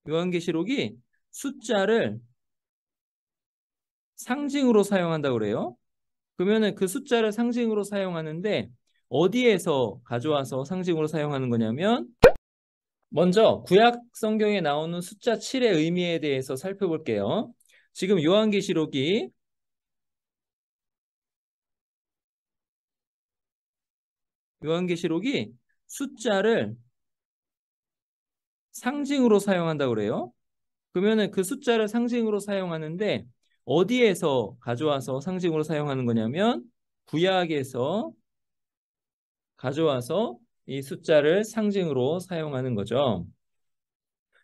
요한계시록이 숫자를 상징으로 사용한다고 그래요. 그러면은 그 숫자를 상징으로 사용하는데 어디에서 가져와서 상징으로 사용하는 거냐면 먼저 구약 성경에 나오는 숫자 7의 의미에 대해서 살펴볼게요. 지금 요한계시록이 숫자를 상징으로 사용한다고 그래요. 그러면은 그 숫자를 상징으로 사용하는데 어디에서 가져와서 상징으로 사용하는 거냐면 구약에서 가져와서 이 숫자를 상징으로 사용하는 거죠.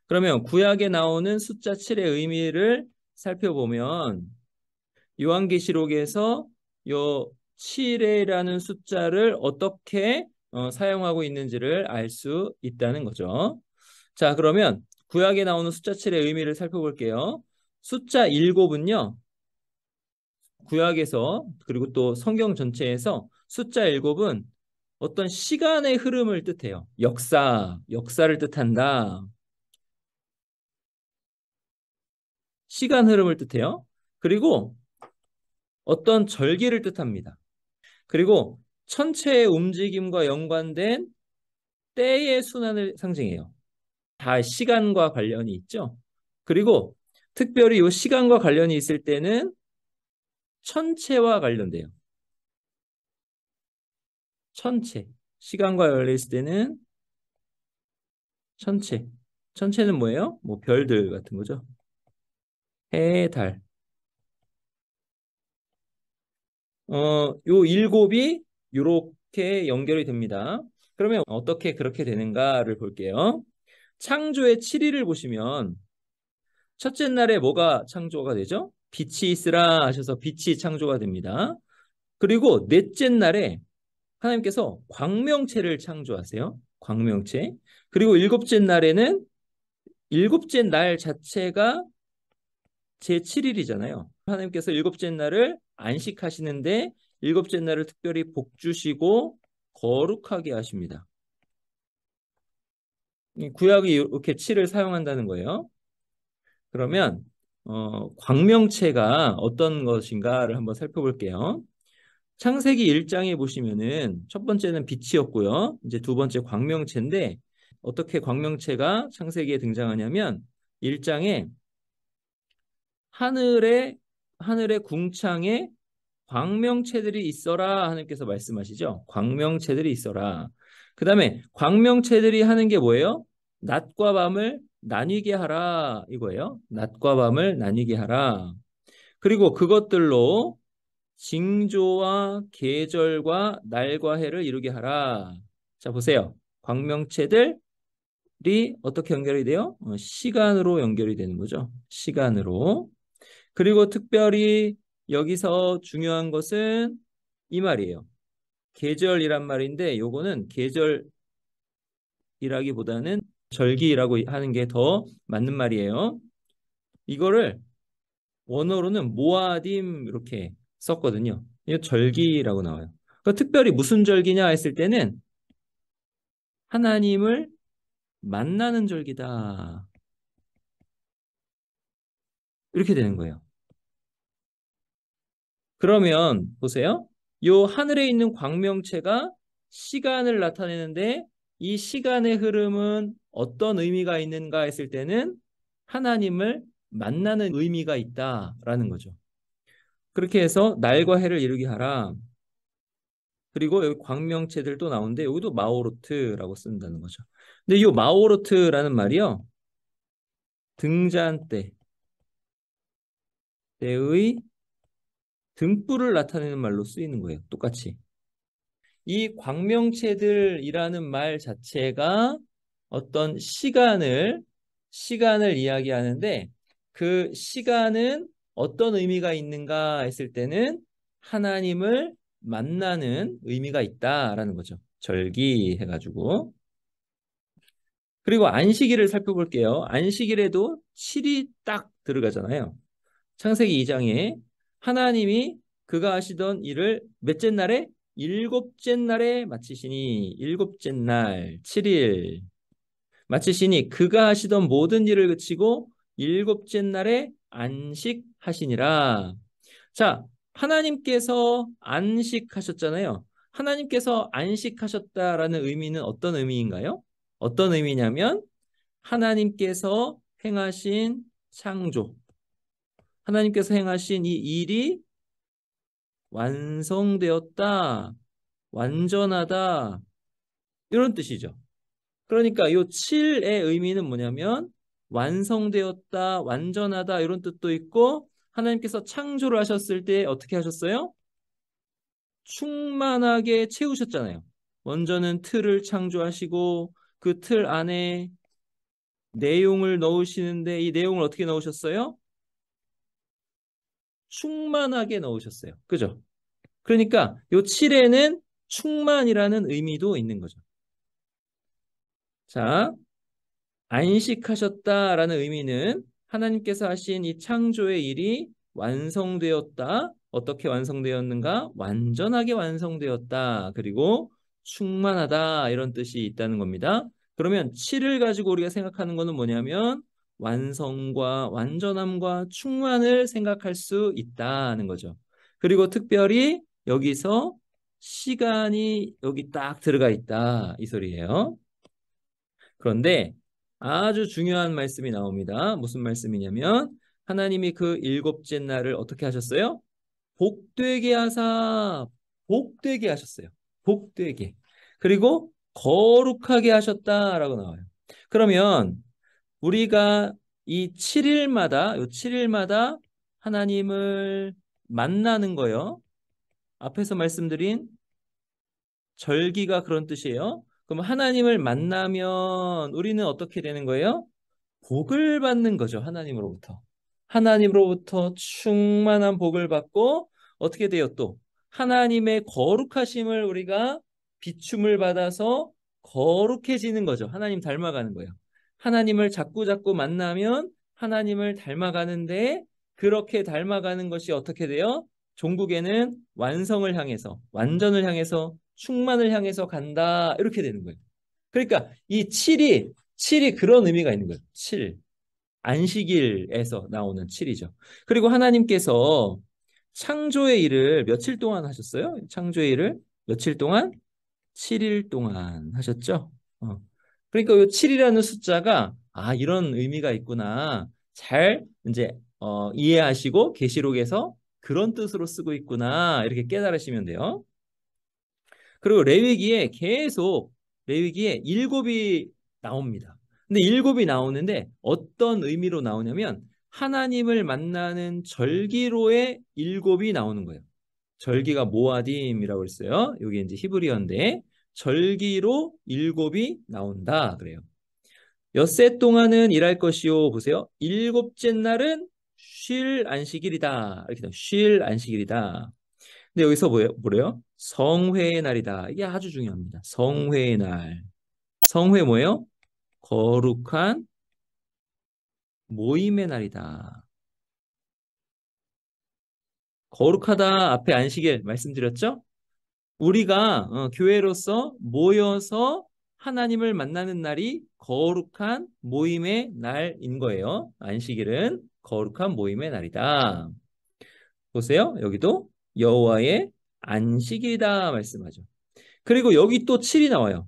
그러면 구약에 나오는 숫자 7의 의미를 살펴보면 요한계시록에서 요 7이라는 숫자를 어떻게 사용하고 있는지를 알 수 있다는 거죠. 자, 그러면 구약에 나오는 숫자 7의 의미를 살펴볼게요. 숫자 7은요. 구약에서 그리고 또 성경 전체에서 숫자 7은 어떤 시간의 흐름을 뜻해요. 역사를 뜻한다. 시간 흐름을 뜻해요. 그리고 어떤 절기를 뜻합니다. 그리고 천체의 움직임과 연관된 때의 순환을 상징해요. 다 시간과 관련이 있죠. 그리고 특별히 이 시간과 관련이 있을 때는 천체와 관련돼요. 천체. 시간과 관련있을 때는 천체. 천체는 뭐예요? 뭐 별들 같은 거죠. 해, 달. 요 일곱이 요렇게 연결이 됩니다. 그러면 어떻게 그렇게 되는가를 볼게요. 창조의 7일을 보시면 첫째 날에 뭐가 창조가 되죠? 빛이 있으라 하셔서 빛이 창조가 됩니다. 그리고 넷째 날에 하나님께서 광명체를 창조하세요. 광명체. 그리고 일곱째 날에는 일곱째 날 자체가 제7일이잖아요. 하나님께서 일곱째 날을 안식하시는데 일곱째 날을 특별히 복 주시고 거룩하게 하십니다. 구약이 이렇게 7을 사용한다는 거예요. 그러면 광명체가 어떤 것인가를 한번 살펴볼게요. 창세기 1장에 보시면은 첫 번째는 빛이었고요. 이제 두 번째 광명체인데 어떻게 광명체가 창세기에 등장하냐면 1장에 하늘의 궁창에 광명체들이 있어라 하나님께서 말씀하시죠. 광명체들이 있어라. 그 다음에 광명체들이 하는 게 뭐예요? 낮과 밤을 나뉘게 하라 이거예요. 낮과 밤을 나뉘게 하라. 그리고 그것들로 징조와 계절과 날과 해를 이루게 하라. 자, 보세요. 광명체들이 어떻게 연결이 돼요? 시간으로 연결이 되는 거죠. 시간으로. 그리고 특별히 여기서 중요한 것은 이 말이에요. 계절이란 말인데 요거는 계절이라기보다는 절기라고 하는 게 더 맞는 말이에요. 이거를 원어로는 모아딤 이렇게 썼거든요. 이거 절기라고 나와요. 그러니까 특별히 무슨 절기냐 했을 때는 하나님을 만나는 절기다. 이렇게 되는 거예요. 그러면 보세요. 요 하늘에 있는 광명체가 시간을 나타내는데 이 시간의 흐름은 어떤 의미가 있는가 했을 때는 하나님을 만나는 의미가 있다라는 거죠. 그렇게 해서 날과 해를 이루게 하라. 그리고 여기 광명체들 또 나오는데 여기도 마오로트라고 쓴다는 거죠. 근데 이 마오로트라는 말이요. 등잔 때의 등불을 나타내는 말로 쓰이는 거예요. 똑같이. 이 광명체들이라는 말 자체가 어떤 시간을 이야기하는데 그 시간은 어떤 의미가 있는가 했을 때는 하나님을 만나는 의미가 있다라는 거죠. 절기 해가지고. 그리고 안식일을 살펴볼게요. 안식일에도 7이 딱 들어가잖아요. 창세기 2장에 하나님이 그가 하시던 일을 몇째 날에? 일곱째 날에 마치시니 일곱째 날 7일. 마치시니 그가 하시던 모든 일을 그치고 일곱째 날에 안식하시니라. 자, 하나님께서 안식하셨잖아요. 하나님께서 안식하셨다라는 의미는 어떤 의미인가요? 어떤 의미냐면 하나님께서 행하신 창조, 하나님께서 행하신 이 일이 완성되었다, 완전하다, 이런 뜻이죠. 그러니까 이 7의 의미는 뭐냐면 완성되었다, 완전하다 이런 뜻도 있고 하나님께서 창조를 하셨을 때 어떻게 하셨어요? 충만하게 채우셨잖아요. 먼저는 틀을 창조하시고 그 틀 안에 내용을 넣으시는데 이 내용을 어떻게 넣으셨어요? 충만하게 넣으셨어요. 그죠? 그러니까 이 7에는 충만이라는 의미도 있는 거죠. 자, 안식하셨다라는 의미는 하나님께서 하신 이 창조의 일이 완성되었다. 어떻게 완성되었는가? 완전하게 완성되었다. 그리고 충만하다. 이런 뜻이 있다는 겁니다. 그러면 7을 가지고 우리가 생각하는 것은 뭐냐면 완성과 완전함과 충만을 생각할 수 있다는 거죠. 그리고 특별히 여기서 시간이 여기 딱 들어가 있다. 이 소리예요. 그런데 아주 중요한 말씀이 나옵니다. 무슨 말씀이냐면 하나님이 그 일곱째 날을 어떻게 하셨어요? 복되게 하사 복되게 하셨어요. 복되게. 그리고 거룩하게 하셨다라고 나와요. 그러면 우리가 이 7일마다 요 7일마다 하나님을 만나는 거요. 앞에서 말씀드린 절기가 그런 뜻이에요. 그럼 하나님을 만나면 우리는 어떻게 되는 거예요? 복을 받는 거죠. 하나님으로부터. 하나님으로부터 충만한 복을 받고 어떻게 돼요 또? 하나님의 거룩하심을 우리가 비춤을 받아서 거룩해지는 거죠. 하나님 닮아가는 거예요. 하나님을 자꾸 만나면 하나님을 닮아가는데 그렇게 닮아가는 것이 어떻게 돼요? 종국에는 완성을 향해서, 완전을 향해서, 충만을 향해서 간다. 이렇게 되는 거예요. 그러니까 이 7이 그런 의미가 있는 거예요. 7. 안식일에서 나오는 7이죠. 그리고 하나님께서 창조의 일을 며칠 동안 하셨어요? 창조의 일을 며칠 동안? 7일 동안 하셨죠? 그러니까 이 7이라는 숫자가 이런 의미가 있구나. 잘 이제 이해하시고 계시록에서 그런 뜻으로 쓰고 있구나. 이렇게 깨달으시면 돼요. 그리고 레위기에 계속 레위기에 일곱이 나옵니다. 근데 일곱이 나오는데 어떤 의미로 나오냐면 하나님을 만나는 절기로의 일곱이 나오는 거예요. 절기가 모아딤이라고 했어요. 여기 이제 히브리어인데 절기로 일곱이 나온다 그래요. 엿새 동안은 일할 것이요. 보세요. 일곱째 날은 쉴 안식일이다. 이렇게 쉴 안식일이다. 근데 여기서 뭐래요? 성회의 날이다. 이게 아주 중요합니다. 성회의 날. 성회 뭐예요? 거룩한 모임의 날이다. 거룩하다 앞에 안식일 말씀드렸죠? 우리가 교회로서 모여서 하나님을 만나는 날이 거룩한 모임의 날인 거예요. 안식일은 거룩한 모임의 날이다. 보세요. 여기도 여호와의 안식일이다 말씀하죠. 그리고 여기 또 7이 나와요.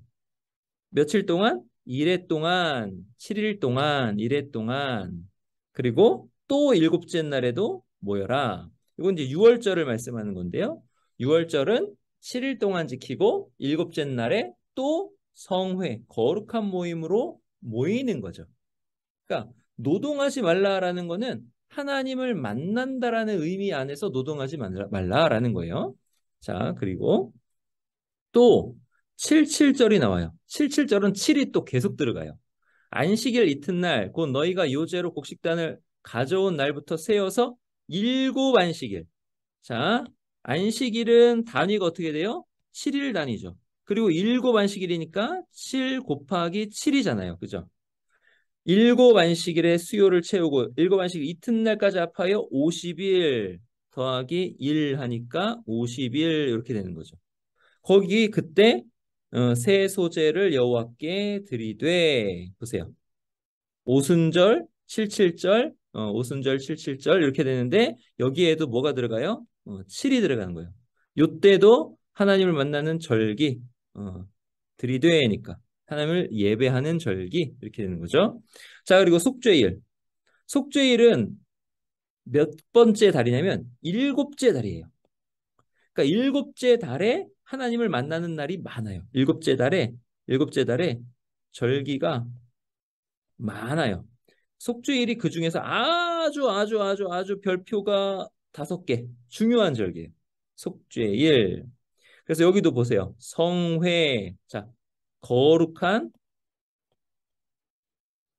며칠 동안? 1회 동안, 7일 동안, 1회 동안. 그리고 또 일곱째 날에도 모여라. 이건 이제 유월절을 말씀하는 건데요. 유월절은 7일 동안 지키고 일곱째 날에 또 성회, 거룩한 모임으로 모이는 거죠. 그러니까 노동하지 말라라는 거는 하나님을 만난다라는 의미 안에서 노동하지 말라라는 거예요. 자, 그리고 또 77절이 나와요. 77절은 7이 또 계속 들어가요. 안식일 이튿날 곧 너희가 요제로 곡식단을 가져온 날부터 세어서 일곱 안식일. 자, 안식일은 단위가 어떻게 돼요? 7일 단위죠. 그리고 일곱 안식일이니까 7 곱하기 7이잖아요. 그죠? 일곱 안식일의 수요를 채우고 일곱 안식일 이튿날까지 합하여 50일 더하기 1 하니까 50일 이렇게 되는 거죠. 거기 그때 새 소재를 여호와께 드리되 보세요. 오순절, 칠칠절, 오순절, 칠칠절 이렇게 되는데 여기에도 뭐가 들어가요? 7이 들어가는 거예요. 요때도 하나님을 만나는 절기, 드리되니까 하나님을 예배하는 절기 이렇게 되는 거죠. 자, 그리고 속죄일. 속죄일은 몇 번째 달이냐면 일곱째 달이에요. 그러니까 일곱째 달에 하나님을 만나는 날이 많아요. 일곱째 달에 절기가 많아요. 속죄일이 그 중에서 아주 별표가 5개 중요한 절기예요. 속죄일. 그래서 여기도 보세요. 성회. 자, 거룩한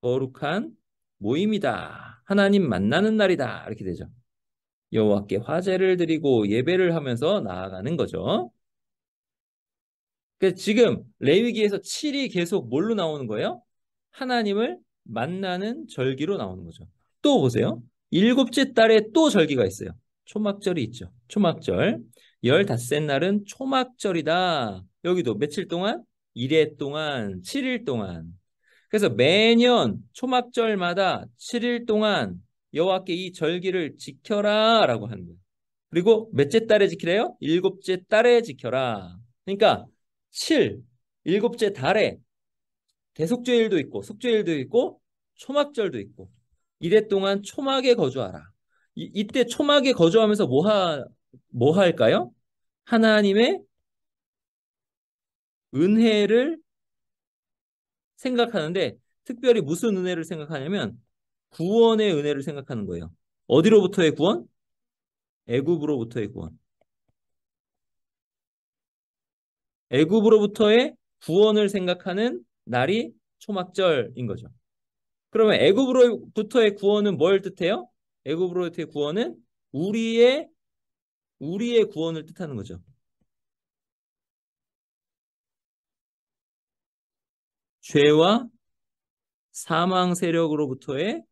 거룩한 모임이다. 하나님 만나는 날이다. 이렇게 되죠. 여호와께 화제를 드리고 예배를 하면서 나아가는 거죠. 그래서 지금 레위기에서 7이 계속 뭘로 나오는 거예요? 하나님을 만나는 절기로 나오는 거죠. 또 보세요. 일곱째 달에 또 절기가 있어요. 초막절이 있죠. 초막절. 15째 날은 초막절이다. 여기도 며칠 동안? 1회 동안, 7일 동안. 그래서 매년 초막절마다 7일 동안 여호와께 이 절기를 지켜라 라고 하는 거예요. 그리고 몇째 달에 지키래요? 일곱째 달에 지켜라. 그러니까 7, 일곱째 달에 대속죄일도 있고 속죄일도 있고 초막절도 있고 이래 동안 초막에 거주하라. 이때 초막에 거주하면서 뭐 할까요? 하나님의 은혜를 생각하는데 특별히 무슨 은혜를 생각하냐면 구원의 은혜를 생각하는 거예요. 어디로부터의 구원? 애굽으로부터의 구원. 애굽으로부터의 구원을 생각하는 날이 초막절인 거죠. 그러면 애굽으로부터의 구원은 뭘 뜻해요? 애굽으로부터의 구원은 우리의 구원을 뜻하는 거죠. 죄와 사망 세력으로부터의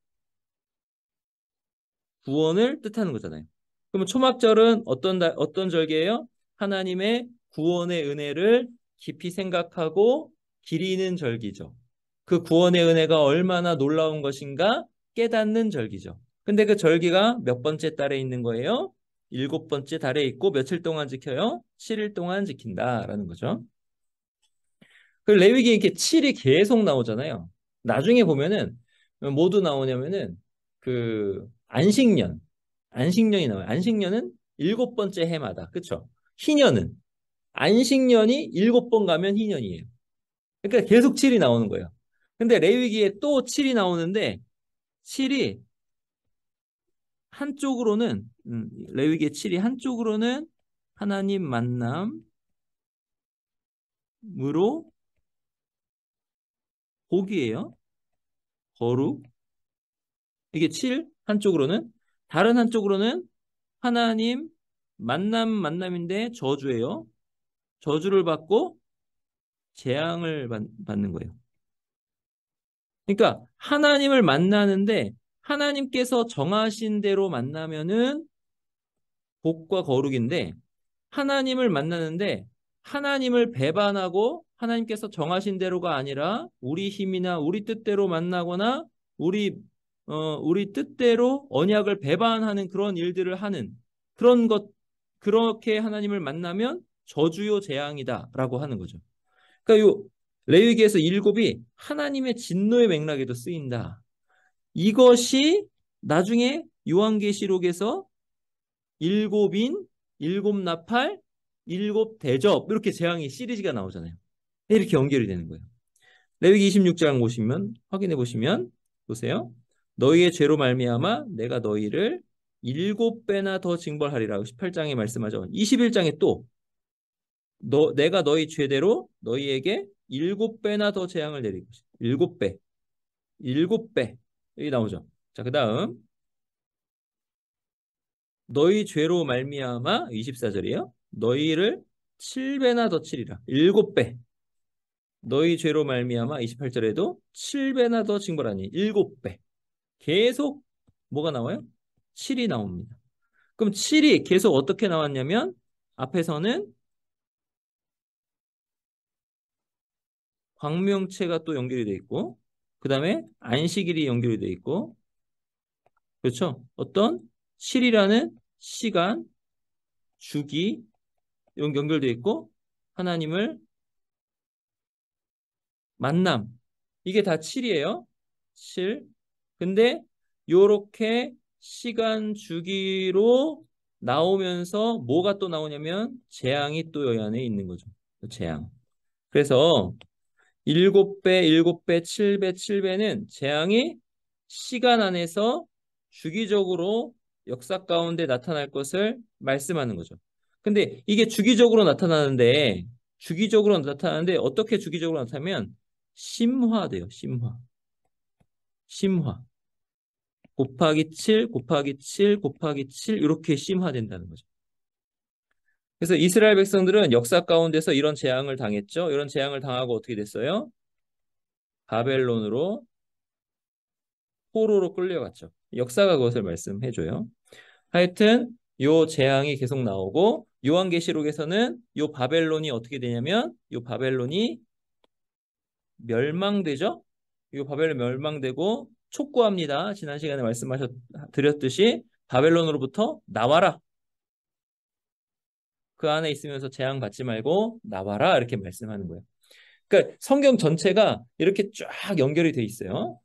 구원을 뜻하는 거잖아요. 그러면 초막절은 어떤 절기예요? 하나님의 구원의 은혜를 깊이 생각하고 기리는 절기죠. 그 구원의 은혜가 얼마나 놀라운 것인가 깨닫는 절기죠. 근데 그 절기가 몇 번째 달에 있는 거예요? 7번째 달에 있고 며칠 동안 지켜요? 7일 동안 지킨다라는 거죠. 그 레위기에 이렇게 7이 계속 나오잖아요. 나중에 보면은 모두 나오냐면은 그 안식년이 나와요. 안식년은 7번째 해마다. 그쵸? 희년은 안식년이 7번 가면 희년이에요. 그러니까 계속 7이 나오는 거예요. 근데 레위기에 또 7이 나오는데 7이 한쪽으로는 레위기의 7이 한쪽으로는 하나님 만남으로 복이에요. 거룩. 이게 7 한쪽으로는 다른 한쪽으로는 하나님 만남인데 저주예요. 저주를 받고 재앙을 받는 거예요. 그러니까 하나님을 만나는데 하나님께서 정하신 대로 만나면은 복과 거룩인데 하나님을 만나는데 하나님을 배반하고 하나님께서 정하신 대로가 아니라 우리 힘이나 우리 뜻대로 만나거나 우리 우리 뜻대로 언약을 배반하는 그런 일들을 하는 그런 것 그렇게 하나님을 만나면 저주요 재앙이다라고 하는 거죠. 그러니까 요 레위기에서 일곱이 하나님의 진노의 맥락에도 쓰인다. 이것이 나중에 요한계시록에서 일곱인, 일곱 나팔, 일곱 대접 이렇게 재앙의 시리즈가 나오잖아요. 이렇게 연결이 되는 거예요. 레위기 26장 보시면 확인해 보시면 보세요. 너희의 죄로 말미암아 내가 너희를 7배나 더 징벌하리라. 18장에 말씀하죠. 21장에 또 내가 너희 죄대로 너희에게 7배나 더 재앙을 내리고 7배. 7배. 여기 나오죠. 자, 그다음 너희 죄로 말미암아 24절이에요. 너희를 7배나 더 치리라. 7배. 너희 죄로 말미암아 28절에도 7배나 더 징벌하니 7배. 계속 뭐가 나와요? 7이 나옵니다. 그럼 7이 계속 어떻게 나왔냐면 앞에서는 광명체가 또 연결이 돼 있고, 그 다음에 안식일이 연결이 돼 있고, 그렇죠? 어떤 7이라는 시간, 주기 이런 게 연결돼 있고, 하나님을 만남 이게 다 7이에요. 7. 근데 요렇게 시간 주기로 나오면서 뭐가 또 나오냐면 재앙이 또 여 안에 있는 거죠. 재앙. 그래서 7배, 7배, 7배, 7배는 재앙이 시간 안에서 주기적으로 역사 가운데 나타날 것을 말씀하는 거죠. 근데 이게 주기적으로 나타나는데 어떻게 주기적으로 나타나면 심화돼요. 심화. 심화. 곱하기 7, 곱하기 7, 곱하기 7 이렇게 심화된다는 거죠. 그래서 이스라엘 백성들은 역사 가운데서 이런 재앙을 당했죠. 이런 재앙을 당하고 어떻게 됐어요? 바벨론으로 포로로 끌려갔죠. 역사가 그것을 말씀해줘요. 하여튼 요 재앙이 계속 나오고 요한계시록에서는 요 바벨론이 어떻게 되냐면 요 바벨론이 멸망되죠. 요 바벨론 멸망되고 촉구합니다. 지난 시간에 드렸듯이 바벨론으로부터 나와라. 그 안에 있으면서 재앙 받지 말고 나와라 이렇게 말씀하는 거예요. 그러니까 성경 전체가 이렇게 쫙 연결이 돼 있어요.